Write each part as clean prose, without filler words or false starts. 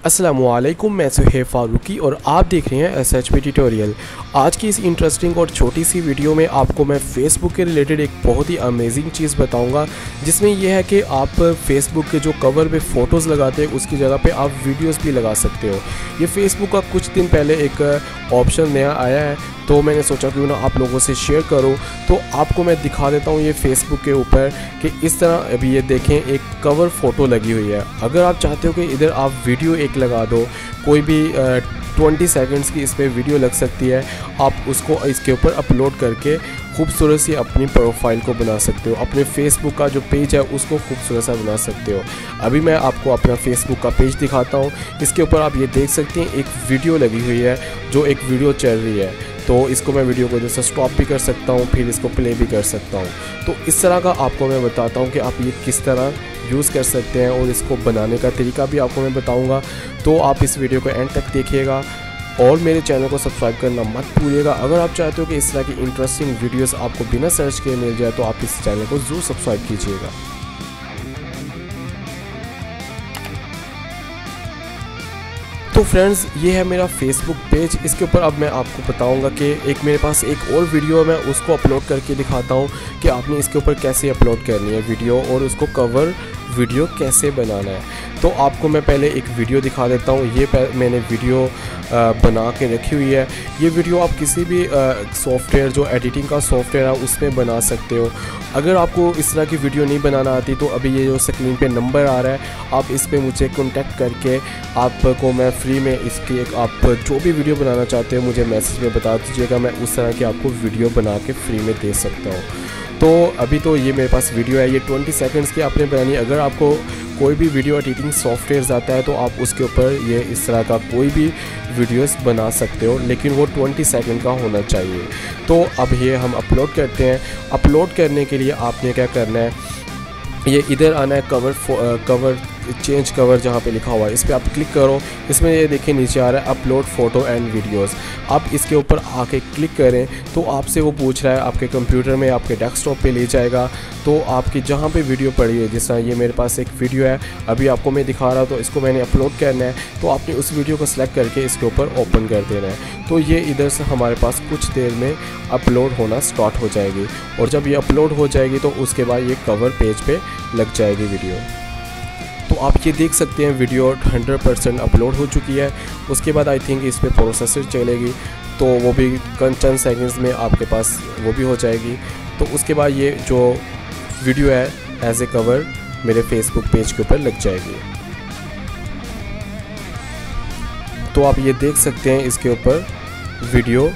अस्सलामुअलैकुम, मैं सुहेब फारूकी और आप देख रहे हैं SHP ट्यूटोरियल। आज की इस इंटरेस्टिंग और छोटी सी वीडियो में आपको मैं फ़ेसबुक के रिलेटेड एक बहुत ही अमेजिंग चीज़ बताऊंगा, जिसमें यह है कि आप फ़ेसबुक के जो कवर पे फ़ोटोज़ लगाते हैं उसकी जगह पे आप वीडियोस भी लगा सकते हो। ये फ़ेसबुक का कुछ दिन पहले एक ऑप्शन नया आया है, तो मैंने सोचा क्यों ना आप लोगों से शेयर करूं। तो आपको मैं दिखा देता हूं ये फ़ेसबुक के ऊपर कि इस तरह अभी ये देखें एक कवर फ़ोटो लगी हुई है। अगर आप चाहते हो कि इधर आप वीडियो एक लगा दो, कोई भी 20 सेकंड्स की इस पर वीडियो लग सकती है, आप उसको इसके ऊपर अपलोड करके खूबसूरत सी अपनी प्रोफाइल को बना सकते हो। अपने फ़ेसबुक का जो पेज है उसको खूबसूरत सा बना सकते हो। अभी मैं आपको अपना फ़ेसबुक का पेज दिखाता हूँ। इसके ऊपर आप ये देख सकते हैं एक वीडियो लगी हुई है, जो एक वीडियो चल रही है। तो इसको मैं वीडियो को इधर से स्टॉप भी कर सकता हूँ, फिर इसको प्ले भी कर सकता हूँ। तो इस तरह का आपको मैं बताता हूँ कि आप ये किस तरह यूज़ कर सकते हैं, और इसको बनाने का तरीका भी आपको मैं बताऊँगा। तो आप इस वीडियो को एंड तक देखिएगा और मेरे चैनल को सब्सक्राइब करना मत भूलिएगा। अगर आप चाहते हो कि इस तरह की इंटरेस्टिंग वीडियोस आपको बिना सर्च किए मिल जाए, तो आप इस चैनल को ज़रूर सब्सक्राइब कीजिएगा। तो फ्रेंड्स, ये है मेरा फेसबुक पेज। इसके ऊपर अब मैं आपको बताऊंगा कि एक मेरे पास एक और वीडियो है, मैं उसको अपलोड करके दिखाता हूँ कि आपने इसके ऊपर कैसे अपलोड करनी है वीडियो, और उसको कवर वीडियो कैसे बनाना है। तो आपको मैं पहले एक वीडियो दिखा देता हूँ। ये मैंने वीडियो बना के रखी हुई है। ये वीडियो आप किसी भी सॉफ्टवेयर, जो एडिटिंग का सॉफ्टवेयर है, उसमें बना सकते हो। अगर आपको इस तरह की वीडियो नहीं बनाना आती, तो अभी ये जो स्क्रीन पे नंबर आ रहा है, आप इस पर मुझे कॉन्टैक्ट करके आपको मैं फ्री में इसकी एक, आप जो भी वीडियो बनाना चाहते हो मुझे मैसेज में बता दीजिएगा, मैं उस तरह की आपको वीडियो बना के फ्री में दे सकता हूँ। तो अभी तो ये मेरे पास वीडियो है, ये 20 सेकंड्स की आपने बनानी है। अगर आपको कोई भी वीडियो एडिटिंग सॉफ्टवेयर आता है, तो आप उसके ऊपर ये इस तरह का कोई भी वीडियोस बना सकते हो, लेकिन वो 20 सेकंड का होना चाहिए। तो अब ये हम अपलोड करते हैं। अपलोड करने के लिए आपने क्या करना है, ये इधर आना है कवर चेंज कवर, जहाँ पे लिखा हुआ है इस पर आप क्लिक करो। इसमें ये देखिए नीचे आ रहा है अपलोड फ़ोटो एंड वीडियोस। आप इसके ऊपर आके क्लिक करें तो आपसे वो पूछ रहा है, आपके कंप्यूटर में, आपके डेस्कटॉप पे ले जाएगा। तो आपकी जहाँ पे वीडियो पड़ी है, जिस तरह ये मेरे पास एक वीडियो है, अभी आपको मैं दिखा रहा हूँ, तो इसको मैंने अपलोड करना है। तो आपने उस वीडियो को सिलेक्ट करके इसके ऊपर ओपन कर देना है। तो ये इधर से हमारे पास कुछ देर में अपलोड होना स्टार्ट हो जाएगी, और जब ये अपलोड हो जाएगी तो उसके बाद ये कवर पेज पे लग जाएगी वीडियो। तो आप ये देख सकते हैं वीडियो 100% अपलोड हो चुकी है। उसके बाद आई थिंक इस पर प्रोसेसर चलेगी, तो वो भी चंद सेकंड्स में आपके पास वो भी हो जाएगी। तो उसके बाद ये जो वीडियो है एज ए कवर मेरे फेसबुक पेज के ऊपर लग जाएगी। तो आप ये देख सकते हैं इसके ऊपर वीडियो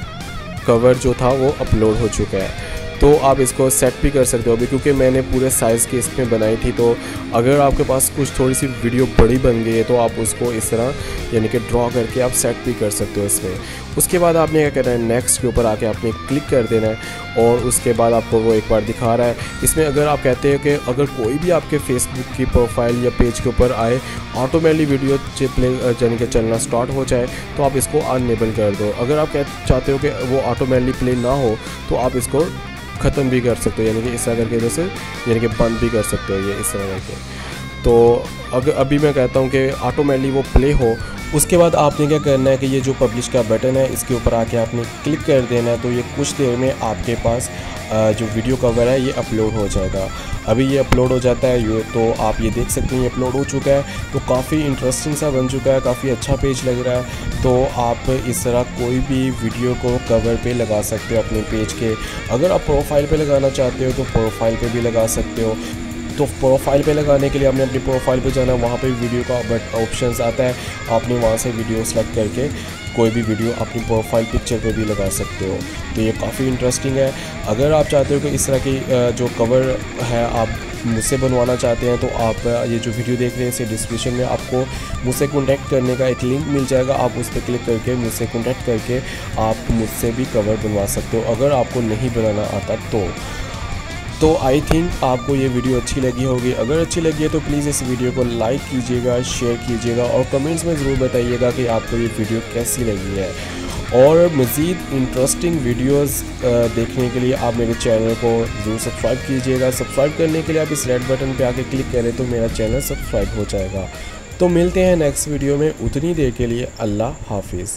कवर जो था वो अपलोड हो चुका है। तो आप इसको सेट भी कर सकते हो अभी, क्योंकि मैंने पूरे साइज़ की इसमें बनाई थी। तो अगर आपके पास कुछ थोड़ी सी वीडियो बड़ी बन गई है, तो आप उसको इस तरह यानी कि ड्रॉ करके आप सेट भी कर सकते हो इसमें। उसके बाद आपने क्या करना है, नेक्स्ट के ऊपर आके आपने क्लिक कर देना है, और उसके बाद आपको वो एक बार दिखा रहा है। इसमें अगर आप कहते हैं कि अगर कोई भी आपके फेसबुक की प्रोफाइल या पेज के ऊपर आए, ऑटोमेटिकली वीडियो प्ले यानी कि चलना स्टार्ट हो जाए, तो आप इसको अनएबल कर दो। अगर आप चाहते हो कि वो ऑटोमेटिकली प्ले ना हो, तो आप इसको ख़त्म भी कर सकते हो, यानी कि इस तरह करके जैसे यानी कि बंद भी कर सकते हो ये इस तरह करके। तो अगर अभी मैं कहता हूँ कि ऑटोमेटिकली वो प्ले हो, उसके बाद आपने क्या करना है कि ये जो पब्लिश का बटन है, इसके ऊपर आके आपने क्लिक कर देना है। तो ये कुछ देर में आपके पास जो वीडियो कवर है ये अपलोड हो जाएगा। अभी ये अपलोड हो जाता है ये, तो आप ये देख सकते हैं ये अपलोड हो चुका है। तो काफ़ी इंटरेस्टिंग सा बन चुका है, काफ़ी अच्छा पेज लग रहा है। तो आप इस तरह कोई भी वीडियो को कवर पे लगा सकते हो अपने पेज के। अगर आप प्रोफाइल पे लगाना चाहते हो तो प्रोफाइल पे भी लगा सकते हो। तो प्रोफाइल पे लगाने के लिए आपने अपनी प्रोफाइल पे जाना है, वहाँ पे वीडियो का ऑप्शंस आता है, आपने वहाँ से वीडियो सेलेक्ट करके कोई भी वीडियो अपनी प्रोफाइल पिक्चर पे भी लगा सकते हो। तो ये काफ़ी इंटरेस्टिंग है। अगर आप चाहते हो कि इस तरह की जो कवर है आप मुझसे बनवाना चाहते हैं, तो आप ये जो वीडियो देख रहे हैं इसे डिस्क्रिप्शन में आपको मुझसे कॉन्टैक्ट करने का एक लिंक मिल जाएगा। आप उस पर क्लिक करके मुझसे कॉन्टैक्ट करके आप मुझसे भी कवर बनवा सकते हो, अगर आपको नहीं बनाना आता तो आई थिंक आपको ये वीडियो अच्छी लगी होगी। अगर अच्छी लगी है तो प्लीज़ इस वीडियो को लाइक कीजिएगा, शेयर कीजिएगा, और कमेंट्स में ज़रूर बताइएगा कि आपको ये वीडियो कैसी लगी है। और मज़ीद इंटरेस्टिंग वीडियोस देखने के लिए आप मेरे चैनल को ज़रूर सब्सक्राइब कीजिएगा। सब्सक्राइब करने के लिए आप इस रेड बटन पे आके क्लिक करें तो मेरा चैनल सब्सक्राइब हो जाएगा। तो मिलते हैं नेक्स्ट वीडियो में, उतनी देर के लिए अल्लाह हाफिज़।